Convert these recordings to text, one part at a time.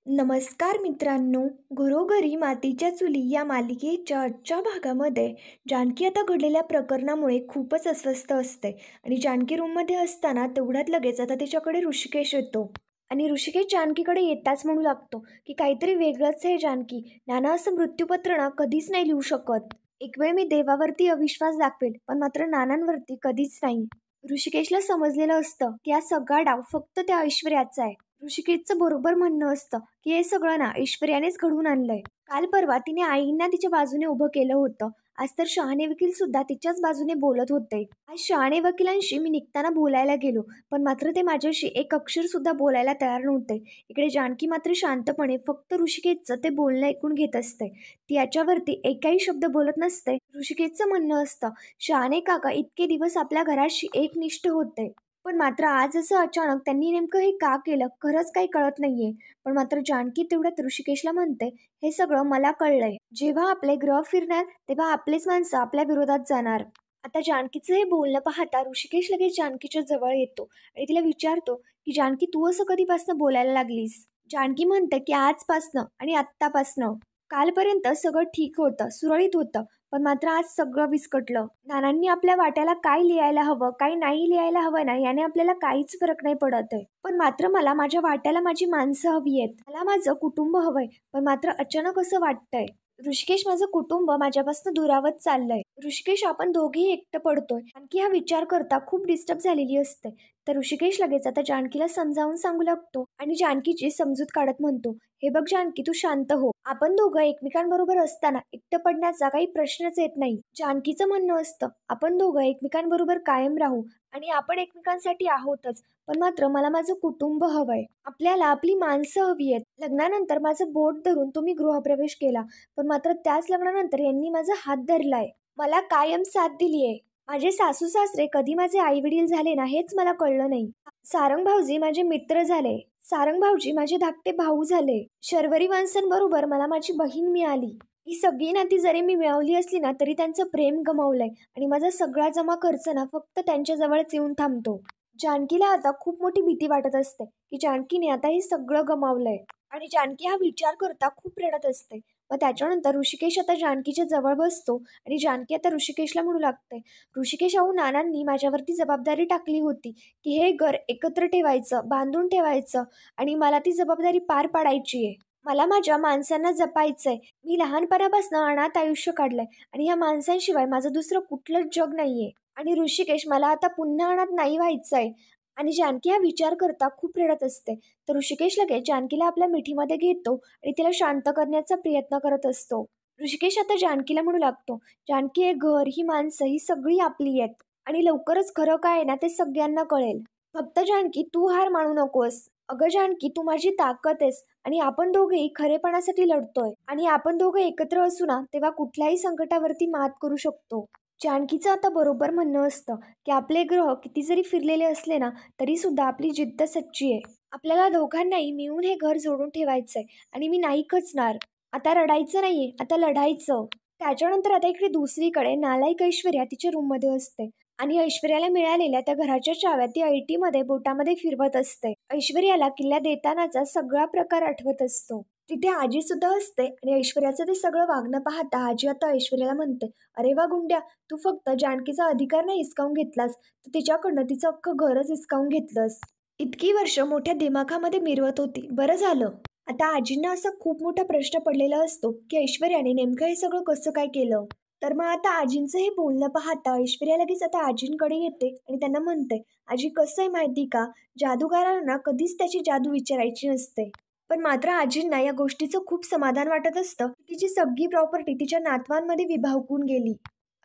नमस्कार मित्रांनो, घरोघरी मातीच्या चुली या मालिकेच्या आजच्या भागामध्ये जानकी आता घडलेल्या प्रकरणामुळे खूपच अस्वस्थ असते आणि जानकी रूममध्ये असताना तेवढ्यात लगेच आता तिच्याकडे ऋषिकेश येतो. आणि ऋषिकेश जानकीकडे येताच म्हणू लागतो की काहीतरी वेगळंच आहे जानकी. नाना असं मृत्यूपत्र ना कधीच नाही लिहू शकत. एक वेळ मी देवावरती अविश्वास दाखवेल पण मात्र नानांवरती कधीच नाही. ऋषिकेशला समजलेलं असतं की हा सगळा डाव फक्त त्या ऐश्वर्याचा आहे. ऋषिकेशचं बरोबर म्हणणं असतं की हे सगळं ना ऐश्वर्यानेच घडवून आणलंय. काल परवा तिने आईंना तिच्या बाजूने उभं केलं होतं. आज तर शहाणे वकील सुद्धा तिच्याच बाजूने बोलत होते. आज शहाणे वकिलांशी मी निघताना बोलायला गेलो पण मात्र ते माझ्याशी एक अक्षर सुद्धा बोलायला तयार नव्हते. इकडे जानकी मात्र शांतपणे फक्त ऋषिकेशचं ते बोलणं ऐकून घेत असते. ती याच्यावरती एकही शब्द बोलत नसते. ऋषिकेशचं म्हणणं असतं, शहाणे काका इतके दिवस आपल्या घराशी एकनिष्ठ होते पण मात्र आज असं अचानक त्यांनी नेमकं हे का केलं खरंच काही कळत नाहीये. पण मात्र जानकी तेवढ्यात ऋषिकेशला म्हणते, हे सगळं मला कळलंय. जेव्हा आपले ग्रह फिरणार तेव्हा आपलेच माणसं आपल्या विरोधात जाणार. आता जानकीचं हे बोलणं पाहता ऋषिकेश लगेच जानकीच्या जवळ येतो आणि तिला विचारतो की जानकी तू असं कधीपासनं बोलायला लागलीस. जानकी म्हणते की आजपासनं आणि आत्तापासनं. कालपर्यंत सगळं ठीक होतं, सुरळीत होतं पण मात्र आज सगळं विस्कटलं. नानांनी आपल्या वाट्याला काय लिहायला हवं काय नाही लिहायला हवं ना याने आपल्याला काहीच फरक नाही पडत आहे. पण मात्र मला माझ्या वाट्याला माझी माणसं हवी आहेत, मला माझं कुटुंब हवंय. पण मात्र अचानक असं वाटतंय ऋषिकेश माझं कुटुंब माझ्यापासून दुरावत चाललंय. ऋषिकेश आपण दोघेही एकटं पडतोय. आणखी हा विचार करता खूप डिस्टर्ब झालेली असते. तर ऋषिकेश लगेच आता जानकीला समजावून सांगू लागतो आणि जानकीची समजूत काढत म्हणतो, हे बघ जानकी तू शांत हो. आपण दोघं एकमेकांबरोबर असताना एकटं पडण्याचा काही प्रश्नच येत नाही. जानकीचं म्हणणं असतं, आपण दोघं एकमेकांबरोबर कायम राहू आणि आपण एकमेकांसाठी आहोतच. पण मात्र मला माझं कुटुंब हवंय. आपल्याला आपली माणसं हवी आहेत. लग्नानंतर माझं बोट धरून तुम्ही गृहप्रवेश केला पण मात्र त्याच लग्नानंतर यांनी माझा हात धरलाय. मला कायम साथ दिलीये. माझे सासू सासरे कधी माझे आई वडील झाले ना हेच मला कळलं नाही. सारंग भाऊजी माझे मित्र झाले. सारंग भाऊजी माझे धाकटे भाऊ झाले. शर्वरी वंशांबरोबर मला माझी बहीण मिळाली. ही सगळी नाती जरी मी मिळवली असली ना तरी त्यांचं प्रेम गमावलंय आणि माझा सगळा जमा खर्च ना फक्त त्यांच्याजवळच येऊन थांबतो. जानकीला आता खूप मोठी भीती वाटत असते की जानकीने आता हे सगळं गमावलंय आणि जानकी हा विचार करता खूप रडत असते. मग त्याच्यानंतर ऋषिकेश आता जानकीच्या जवळ बसतो आणि जानकी आता ऋषिकेशला म्हणू लागते, ऋषिकेश अहो नानांनी माझ्यावरती जबाबदारी टाकली होती की हे घर एकत्र ठेवायचं, बांधून ठेवायचं आणि मला ती जबाबदारी पार पाडायची आहे. मला माझ्या माणसांना जपायचंय. मी लहानपणापासून अनाथ आयुष्य काढलंय आणि या माणसांशिवाय माझं दुसरं कुठलंच जग नाहीये. आणि ऋषिकेश मला आता पुन्हा अनाथ नाही व्हायचंय. आणि जानकी हा विचार करता खूप रडत असते. तर ऋषिकेश लगेच जानकीला आपल्या मिठीमध्ये घेतो आणि तिला शांत करण्याचा प्रयत्न करत असतो. ऋषिकेश आता जानकीला म्हणू लागतो, जानकी हे घर ही माणसं ही सगळी आपली आहेत आणि लवकरच खरं काय आहे ना ते सगळ्यांना कळेल. फक्त जानकी तू हार मानू नकोस. अगं जानकी तू माझी ताकद आहेस आणि आपण दोघेही खरेपणासाठी लढतोय आणि आपण दोघे एकत्र असू ना तेव्हा कुठल्याही संकटावरती मात करू शकतो. जानकीचं आता बरोबर म्हणणं असतं की आपले ग्रह किती जरी फिरलेले असले ना तरी सुद्धा आपली जिद्द सच्ची आहे. आपल्याला दोघांनाही मिळून हे घर जोडून ठेवायचंय आणि मी नाही खचणार. आता रडायचं नाहीये, आता लढायचं. त्याच्यानंतर आता इकडे दुसरीकडे नालायक ऐश्वर्या तिच्या रूममध्ये असते आणि ऐश्वर्याला मिळालेल्या त्या घराच्या चाव्या ती ऐटीमध्ये बोटामध्ये फिरवत असते. ऐश्वर्याला किल्ला देतानाचा सगळा प्रकार आठवत असतो. तिथे आजी सुद्धा असते आणि ऐश्वर्याचं ते सगळं वागणं पाहता आजी आता ऐश्वर्याला म्हणते, अरे वा गुंड्या, तू फक्त जानकीचा अधिकार नाही हिसकावून घेतलास तर तिच्याकडनं तिचं अख्खं घरच हिसकावून घेतलंस. इतकी वर्ष मोठ्या दिमाखामध्ये मिरवत होती, बरं झालं. आता आजींना असा खूप मोठा प्रश्न पडलेला असतो की ऐश्वर्याने नेमकं हे सगळं कसं काय केलं. तर मग आता आजींचं हे बोलणं पाहता ऐश्वर्या लगेच आता आजींकडे येते आणि त्यांना म्हणते, आजी कसं आहे माहिती का, जादूगारांना कधीच त्याची जादू विचारायची नसते. पण मात्र आजींना या गोष्टीचं खूप समाधान वाटत असतं की तिची सगळी प्रॉपर्टी तिच्या नातवांमध्ये विभागून गेली.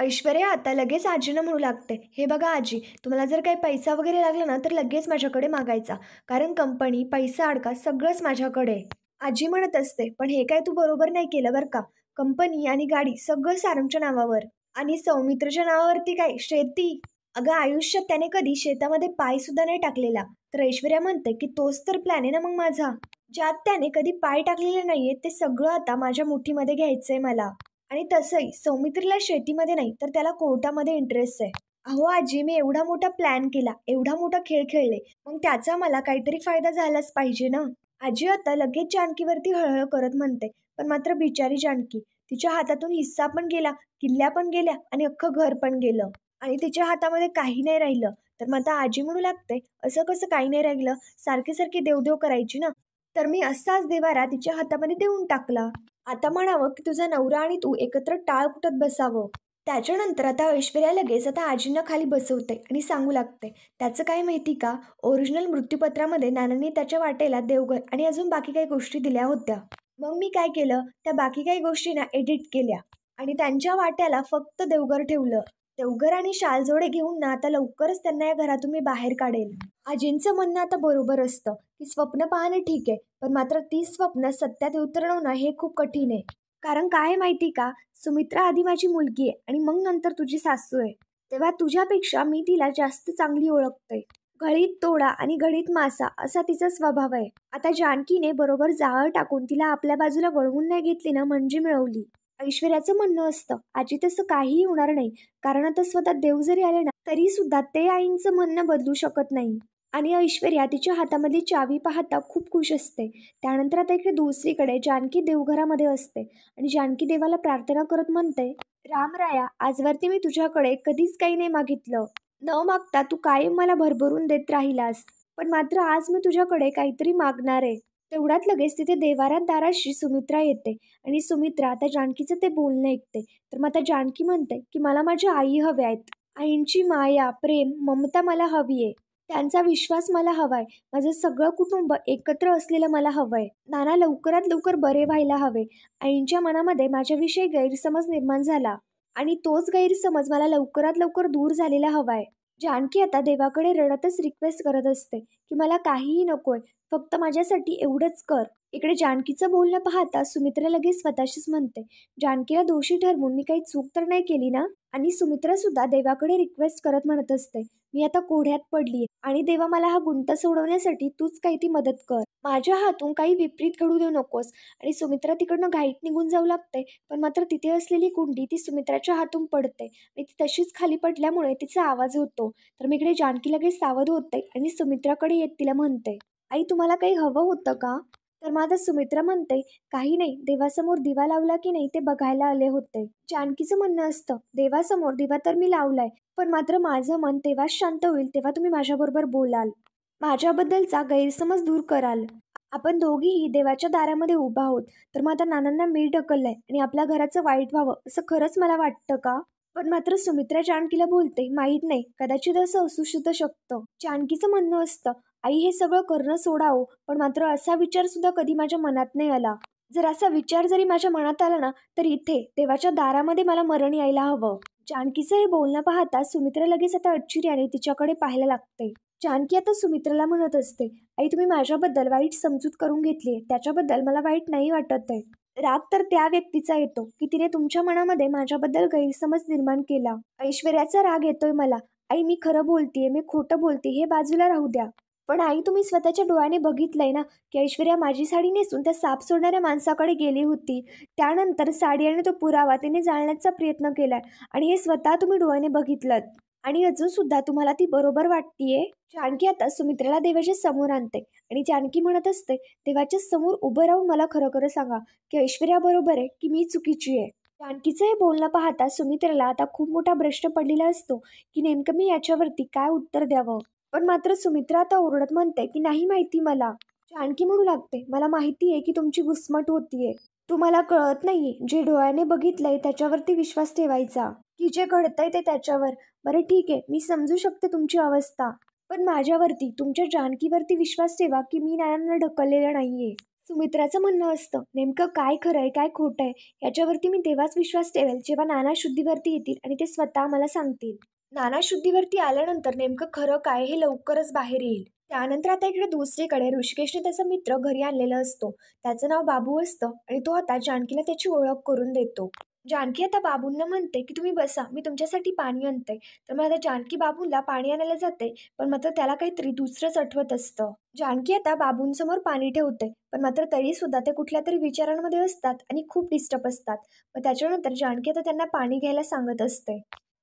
ऐश्वर्या आता लगेच आजींना म्हणू लागते, हे बघा आजी, तुम्हाला जर काही पैसा वगैरे लागला ना तर लगेच माझ्याकडे मागायचा, कारण कंपनी पैसा अडका सगळंच माझ्याकडे आहे. आजी म्हणत असते, पण हे काय तू बरोबर नाही केलं बरं का. कंपनी आणि गाडी सगळं सारंगच्या नावावर आणि सौमित्रच्या नावावरती काय शेती. अगं आयुष्यात त्याने कधी शेतामध्ये पाय सुद्धा नाही टाकलेला. तर ऐश्वर्या म्हणते की तोच तर प्लॅन आहे ना मग माझा. ज्यात त्याने कधी पाय टाकलेले नाहीये ते सगळं आता माझ्या मुठीमध्ये घ्यायचंय मला. आणि तसंही सौमित्रीला शेतीमध्ये नाही तर त्याला कोर्टामध्ये इंटरेस्ट आहे. अहो आजी, मी एवढा मोठा प्लॅन केला, एवढा मोठा खेळ खेळले, मग त्याचा मला काहीतरी फायदा झालाच पाहिजे ना. आजी आता लगेच जानकीवरती हळहळ करत म्हणते, पण मात्र बिचारी जानकी, तिच्या हातातून हिस्सा पण गेला, किल्ल्या पण गेल्या आणि अख्खं घर पण गेलं आणि तिच्या हातामध्ये काही नाही राहिलं. तर मग आता आजी म्हणू लागते, असं कसं काही नाही राहिलं? सारखी सारखी देवदेव करायची ना. तर मी असाच देवारा तिच्या हातामध्ये देऊन टाकला. आता म्हणावं की तुझा नवरा आणि तू एकत्र टाळ कुटत बसावं. त्याच्यानंतर आता ऐश्वर्या लगेच आता आजींना खाली बसवते आणि सांगू लागते, त्याचं काय माहिती का, ओरिजिनल मृत्यूपत्रामध्ये नानांनी त्याच्या वाटेला देवघर आणि अजून बाकी काही गोष्टी दिल्या होत्या. मग मी काय केलं, त्या बाकी काही गोष्टींना एडिट केल्या आणि त्यांच्या वाट्याला फक्त देवघर ठेवलं. देवघर आणि शालजोडे घेऊन ना आता लवकरच त्यांना या घरातून मी बाहेर काढेल. आजींचं म्हणणं आता बरोबर असतं की स्वप्न पाहणं ठीक आहे, पण मात्र ती स्वप्न सत्यात उतरवणं हे खूप कठीण आहे. कारण काय आहे माहिती का, सुमित्रा आधी माझी मुलगी आहे आणि मग नंतर तुझी सासू आहे. तेव्हा तुझ्यापेक्षा मी तिला जास्त चांगली ओळखते. घडीत तोडा आणि घडीत मासा असा तिचा स्वभाव आहे. आता जानकीने बरोबर जाळं टाकून तिला आपल्या बाजूला वळवून नाही घेतली ना म्हणजे मिळवली. ऐश्वर्याचं म्हणणं असतं, आजी तसं काहीही होणार नाही. कारण आता स्वतः देव जरी आले ना तरी सुद्धा ते आईंचं म्हणणं बदलू शकत नाही. आणि ऐश्वर्या तिच्या हातामधली चावी पाहता खूप खुश असते. त्यानंतर आता इकडे दुसरीकडे जानकी देवघरामध्ये असते आणि जानकी देवाला प्रार्थना करत म्हणते, रामराया, आजवरती मी तुझ्याकडे कधीच काही नाही मागितलं. न मागता तू कायम मला भरभरून देत राहिलास. पण मात्र आज मी तुझ्याकडे काहीतरी मागणार आहे. तेवढ्यात लगेच तिथे देवारात दाराशी सुमित्रा येते आणि सुमित्रा आता जानकीचं ते बोलणं ऐकते. तर मग आता जानकी म्हणते की मला माझ्या आई हव्या आहेत. आईंची माया, प्रेम, ममता मला हवी आहे. त्यांचा विश्वास मला हवाय. माझं सगळं कुटुंब एकत्र असलेलं मला हवंय. नाना लवकरात लवकर बरे व्हायला हवे. आईंच्या मनामध्ये माझ्याविषयी गैरसमज निर्माण झाला आणि तोच गैरसमज मला लवकरात लवकर दूर झालेला हवाय. जानकी आता देवाकडे रडतच रिक्वेस्ट करत असते की मला काहीही नकोय, फक्त माझ्यासाठी एवढंच कर. इकडे जानकीचं बोलणं पाहता सुमित्रा लगेच स्वतःशीच म्हणते, जानकीला दोषी ठरवून मी काही चूक तर नाही केली ना. आणि सुमित्रा सुद्धा देवाकडे रिक्वेस्ट करत म्हणत असते, मी आता कोढ्यात पडलीये आणि देवा मला हा गुंता सोडवण्यासाठी तूच काही ती मदत कर. माझ्या हातून काही विपरीत घडू देऊ नकोस. आणि सुमित्रा तिकडनं घाईत निघून जाऊ लागते. पण मात्र तिथे असलेली कुंडी ती सुमित्राच्या हातून पडते आणि ती तशीच खाली पडल्यामुळे तिचा आवाज होतो. तर मी इकडे जानकी लगेच सावध होते आणि सुमित्राकडे येत तिला म्हणते, आई तुम्हाला काही हवं होतं का? तर मग आता सुमित्रा म्हणते, काही नाही, देवासमोर दिवा लावला की नाही ते बघायला आले होते. जानकीचं म्हणणं असतं, देवासमोर दिवा तर मी लावलाय, पण मात्र माझं मन तेव्हाच शांत होईल तेव्हा तुम्ही माझ्याबरोबर बोलाल, माझ्याबद्दलचा गैरसमज दूर कराल. आपण दोघीही देवाच्या दारामध्ये उभा आहोत. तर मग आता नानांना मी ढकललंय आणि आपल्या घराचं वाईट व्हावं असं खरंच मला वाटतं का? पण मात्र सुमित्रा जानकीला बोलते, माहीत नाही, कदाचित असं असू सुद्धा शकतं. जानकीचं म्हणणं असतं, आई हे सगळं करणं सोडावं, पण मात्र असा विचार सुद्धा कधी माझ्या मनात नाही आला. जर असा विचार जरी माझ्या मनात आला ना, तर इथे देवाच्या दारामध्ये मला मरण यायला हवं. जानकीचं हे बोलणं पाहता सुमित्रा लगेच आता आश्चर्याने तिच्याकडे पाहायला लागते. जानकी आता सुमित्राला म्हणत असते, आई तुम्ही माझ्याबद्दल वाईट समजूत करून घेतली, त्याच्याबद्दल मला वाईट नाही वाटत आहे. राग तर त्या व्यक्तीचा येतो की तिने तुमच्या मनामध्ये माझ्याबद्दल गैरसमज निर्माण केला. ऐश्वर्याचा राग येतोय मला. आई मी खरं बोलतीये, मी खोटं बोलते हे बाजूला राहू द्या. पण आई तुम्ही स्वतःच्या डोळ्याने बघितलंय ना की ऐश्वर्या माझी साडी नेसून त्या साप सोडणाऱ्या माणसाकडे गेली होती. त्यानंतर साडी आणि तो पुरावा तिने जाळण्याचा प्रयत्न केलाय आणि हे स्वतः तुम्ही डोळ्याने बघितलं. आणि अजून सुद्धा तुम्हाला ती बरोबर वाटतीये? जानकी आता सुमित्राला देवाच्या समोर आणते आणि जानकी म्हणत असते, देवाच्या समोर उभं राहून मला खरं खरं सांगा की ऐश्वर्या बरोबर आहे की मी चुकीची आहे. जानकीचं हे बोलणं पाहता सुमित्राला आता खूप मोठा प्रश्न पडलेला असतो की नेमकं मी याच्यावरती काय उत्तर द्यावं. पण मात्र सुमित्रा आता ओरडत म्हणते की नाही माहिती मला. जानकी म्हणू लागते, मला माहिती आहे की तुमची घुसमट होतीये. तुम्हाला कळत नाहीये, जे डोळ्याने बघितलंय त्याच्यावरती विश्वास ठेवायचा की जे घडतंय ते त्याच्यावर. बरं ठीक आहे, मी समजू शकते तुमची अवस्था. पण माझ्यावरती, तुमच्या जानकीवरती विश्वास ठेवा की मी नानांना ढकललेलं नाहीये. सुमित्राचं म्हणणं असतं, नेमकं काय खरं आहे काय खोटं आहे याच्यावरती मी तेव्हाच विश्वास ठेवेल जेव्हा नाना शुद्धीवरती येतील आणि ते स्वतः मला सांगतील. नाना शुद्धीवरती आल्यानंतर नेमकं खरं काय हे लवकरच बाहेर येईल. त्यानंतर आता इकडे दुसरीकडे ऋषिकेशने त्याचा मित्र घरी आणलेला असतो. त्याचं नाव बाबू असतं आणि तो आता जानकीला त्याची ओळख करून देतो. जानकी आता बाबूंना म्हणते की तुम्ही बसा, मी तुमच्यासाठी पाणी आणते. तर मग आता जानकी बाबूंना पाणी आणायला जाते, पण मात्र त्याला काहीतरी दुसरंच आठवत असतं. जानकी आता बाबूंसमोर पाणी ठेवते, पण मात्र तरी सुद्धा ते कुठल्या तरी विचारांमध्ये असतात आणि खूप डिस्टर्ब असतात. मग त्याच्यानंतर जानकी आता त्यांना पाणी घ्यायला सांगत असते.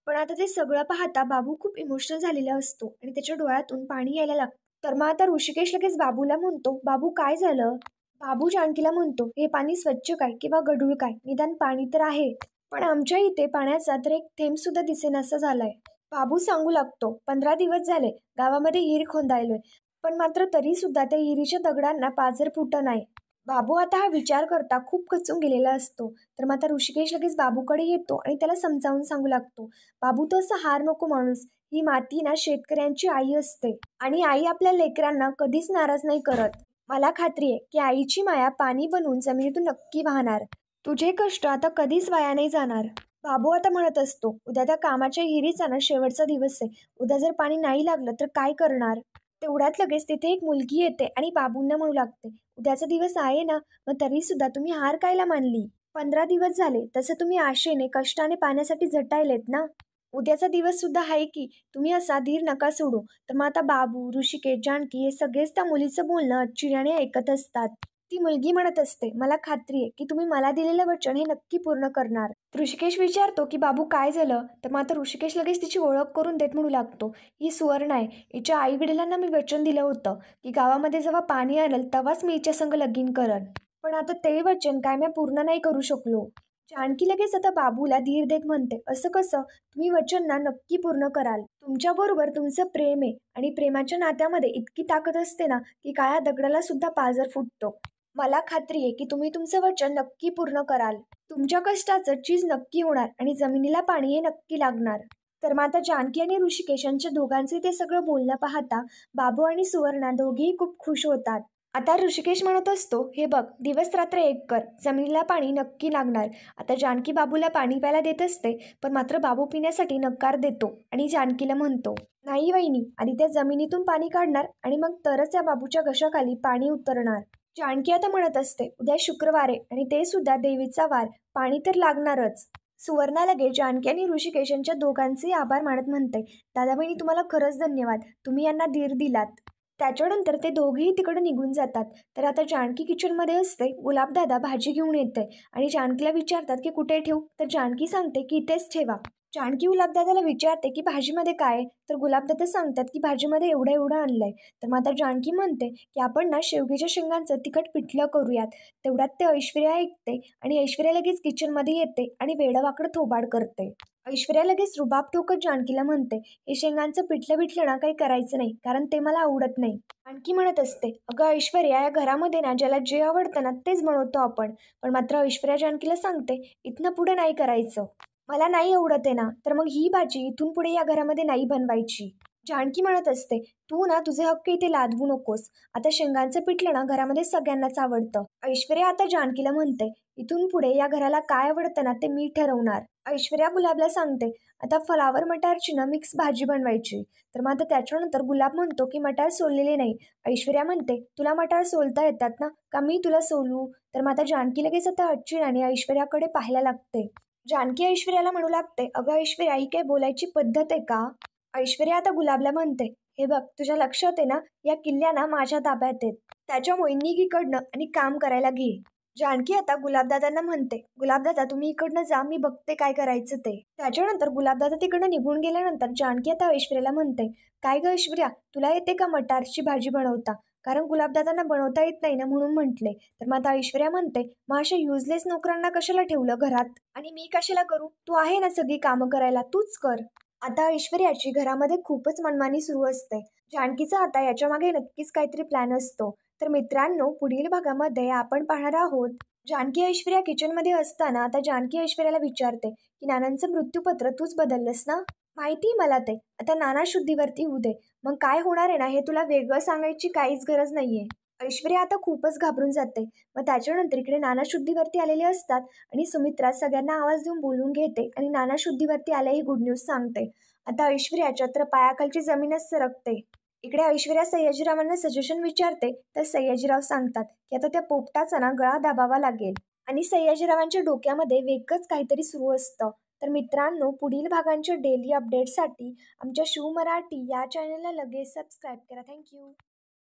पण आता ते सगळं पाहता बाबू खूप इमोशनल झालेला असतो आणि त्याच्या डोळ्यातून पाणी यायला लागतं. तर मग आता ऋषिकेश लगेच बाबूला म्हणतो, बाबू काय झालं? बाबू जानकीला म्हणतो, हे पाणी स्वच्छ काय किंवा गढूळ काय, निदान पाणी तर आहे. पण आमच्या इथे पाण्याचा तर एक थेंब सुद्धा दिसेनासा झालाय. बाबू सांगू लागतो, 15 दिवस झाले गावामध्ये हिर खोदायलोय, पण मात्र तरी सुद्धा त्या हिरीच्या दगडांना पाझर फुटत नाही. बाबू आता हा विचार करता खूप खचून गेलेला असतो. तर मग आता ऋषिकेश लगेच बाबूकडे येतो आणि त्याला समजावून सांगू लागतो, बाबू तो असं हार नको माणूस, ही माती ना शेतकऱ्यांची आई असते आणि आई आपल्या लेकरांना कधीच नाराज नाही करत. मला खात्री आहे की आईची माया पाणी बनवून जमिनीतून नक्की वाहणार. तुझे कष्ट आता कधीच वाया नाही जाणार. बाबू आता म्हणत असतो, उद्या त्या कामाच्या हिरीचा ना शेवटचा दिवस आहे. उद्या जर पाणी नाही लागलं तर काय करणार? तेवढ्यात लगेच तिथे एक मुलगी येते आणि बाबूंना म्हणू लागते, उद्याचा दिवस आहे ना, मग तरी सुद्धा तुम्ही हार कायला मानली? 15 दिवस झाले तसं तुम्ही आशेने कष्टाने पाण्यासाठी झटायलेत ना. उद्याचा दिवस सुद्धा आहे की, तुम्ही असा धीर नका सोडू. तर मग आता बाबू, ऋषिकेश, जानकी हे सगळेच त्या मुलीचं बोलणं आश्चर्याने ऐकत असतात. ती मुलगी म्हणत असते, मला खात्री आहे की तुम्ही मला दिलेलं वचन हे नक्की पूर्ण करणार. ऋषिकेश विचारतो की बाबू काय झालं? तर मग आता ऋषिकेश लगेच तिची ओळख करून देत म्हणू लागतो, ही सुवर्ण आहे. हिच्या आई वडिलांना मी वचन दिलं होतं की गावामध्ये जेव्हा पाणी आलं तेव्हाच मी हिच्या संग लगीन करन. पण आता ते वचन काय मी पूर्ण नाही करू शकलो. जानकी लगेच आता बाबूला धीर देत म्हणते, असं कसं? तुम्ही वचन ना नक्की पूर्ण कराल. तुमच्याबरोबर तुमचं प्रेम आहे आणि प्रेमाच्या नात्यामध्ये इतकी ताकद असते ना की काळ्या दगडाला सुद्धा पाझर फुटतो. मला खात्री आहे की तुम्ही तुमचं वचन नक्की पूर्ण कराल. तुमच्या कष्टाचं चीज नक्की होणार आणि जमिनीला पाणी हे नक्की लागणार. तर मग आता जानकी आणि ऋषिकेश यांच्या दोघांचे ते सगळं बोलणं पाहता बाबू आणि सुवर्णा दोघेही खूप खुश होतात. आता ऋषिकेश म्हणत असतो, हे बघ दिवस रात्र एक कर, जमिनीला पाणी नक्की लागणार. आता जानकी बाबूला पाणी प्यायला देत असते, पण मात्र बाबू पिण्यासाठी नकार देतो आणि जानकीला म्हणतो, नाही वहिनी, आधी त्या जमिनीतून पाणी काढणार आणि मग तरच या बाबूच्या घशाखाली पाणी उतरणार. जानकी आता म्हणत असते, उद्या शुक्रवार आहे आणि ते सुद्धा देवीचा वार, पाणी तर लागणारच. सुवर्णा लगेच जानकी आणि ऋषिकेश यांच्या दोघांचे आभार मानत म्हणते, दादा बहिणी तुम्हाला खरंच धन्यवाद, तुम्ही यांना धीर दिलात. त्याच्यानंतर ते दोघेही तिकडे निघून जातात. तर आता जानकी किचनमध्ये असते, गुलाबदादा भाजी घेऊन येते आणि जानकीला विचारतात की कुठे ठेवू? तर जानकी सांगते की इथेच ठेवा. जानकी गुलाबदादाला विचारते की भाजीमध्ये काय आहे? तर गुलाबदादा सांगतात की भाजीमध्ये एवढं एवढं आणलंय. तर मग आता जानकी म्हणते की आपण ना शेवग्याच्या शेंगांचं तिखट पिठलं करूयात. तेवढ्यात ते ऐश्वर्या ऐकते आणि ऐश्वर्या लगेच किचनमध्ये येते आणि वेडवाकडं थोबाड करते. ऐश्वर्या लगेच रुबाब ठोकत जानकीला म्हणते, हे शेंगांचं पिठलं बिठलं ना काही करायचं नाही, कारण ते मला आवडत नाही. जानकी म्हणत असते, अगं ऐश्वर्या, या घरामध्ये ना ज्याला जे आवडतं ना तेच बनवतो आपण. पण मात्र ऐश्वर्या जानकीला सांगते, इथनं पुढे नाही करायचं. मला नाही आवडत आहे ना, तर मग ही भाजी इथून पुढे या घरामध्ये नाही बनवायची. जानकी म्हणत असते, तू ना तुझे हक्क इथे लादवू नकोस. आता शेंगांचं पिठलं ना घरामध्ये सगळ्यांनाच आवडतं. ऐश्वर्या आता जानकीला म्हणते, इथून पुढे या घराला काय आवडतं ना ते मी ठरवणार. ऐश्वर्या गुलाबला सांगते, आता फ्लावर मटारची ना मिक्स भाजी बनवायची. तर मग आता त्याच्यानंतर गुलाब म्हणतो की मटार सोललेले नाही. ऐश्वर्या म्हणते, तुला मटार सोलता येतात ना, का मी तुला सोलू? तर मग आता जानकी लगेच आता आश्चर्याने ऐश्वर्याकडे पाहायला लागते. जानकी ऐश्वर्याला म्हणू लागते, अगं ऐश्वर्या, ही काय बोलायची पद्धत आहे का? ऐश्वर्या आता गुलाबला म्हणते, हे बघ तुझ्या लक्षात आहे ना, या किल्ल्या ना माझ्या ताब्यात आहेत. त्याच्यामुळे निघ इकडनं आणि काम करायला घे. जानकी आता गुलाबदादांना म्हणते, गुलाबदादा तुम्ही इकडनं जा, मी बघते काय करायचं ते. त्याच्यानंतर गुलाबदादा तिकडनं निघून गेल्यानंतर जानकी आता ऐश्वर्याला म्हणते, काय ग ऐश्वर्या, तुला येते का मटारची भाजी बनवता? कारण गुलाबदादांना बनवता येत नाही ना म्हणून म्हटले. तर मग आता ऐश्वर्या म्हणते, मग अशा युजलेस नोकरांना कशाला ठेवलं घरात आणि मी कशाला करू? तू आहे ना सगळी कामं करायला, तूच कर. आता ऐश्वर्याची घरामध्ये खूपच मनमानी सुरू असते. जानकीचा आता याच्या मागे नक्कीच काहीतरी प्लॅन असतो. तर मित्रांनो, पुढील भागामध्ये आपण पाहणार आहोत, जानकी ऐश्वर्या किचनमध्ये असताना आता जानकी ऐश्वर्याला विचारते की नानांचं मृत्यूपत्र तूच बदललंस ना? माहिती मला ते. आता नाना शुद्धीवरती होऊ दे, मग काय होणार आहे ना हे तुला वेगळं सांगायची काहीच गरज नाहीये. ऐश्वर्या आता खूपच घाबरून जाते. मग त्याच्यानंतर इकडे नाना शुद्धीवरती आलेले असतात आणि सुमित्रा सगळ्यांना आवाज देऊन बोलून घेते आणि नाना शुद्धीवरती आले ही गुड न्यूज सांगते. आता ऐश्वर्याच्या तर पायाखालची जमीनच सरकते. इकडे ऐश्वर्या सयाजीरावांना सजेशन विचारते, तर सयाजीराव सांगतात की आता त्या पोपटाचा ना गळा दाबावा लागेल आणि सयाजीरावांच्या डोक्यामध्ये वेगळंच काहीतरी सुरू असतं. तर मित्रांनो, पुढील भागांच्या डेली अपडेटसाठी आमच्या शिव मराठी या चॅनलला लगेच सबस्क्राईब करा. थँक्यू.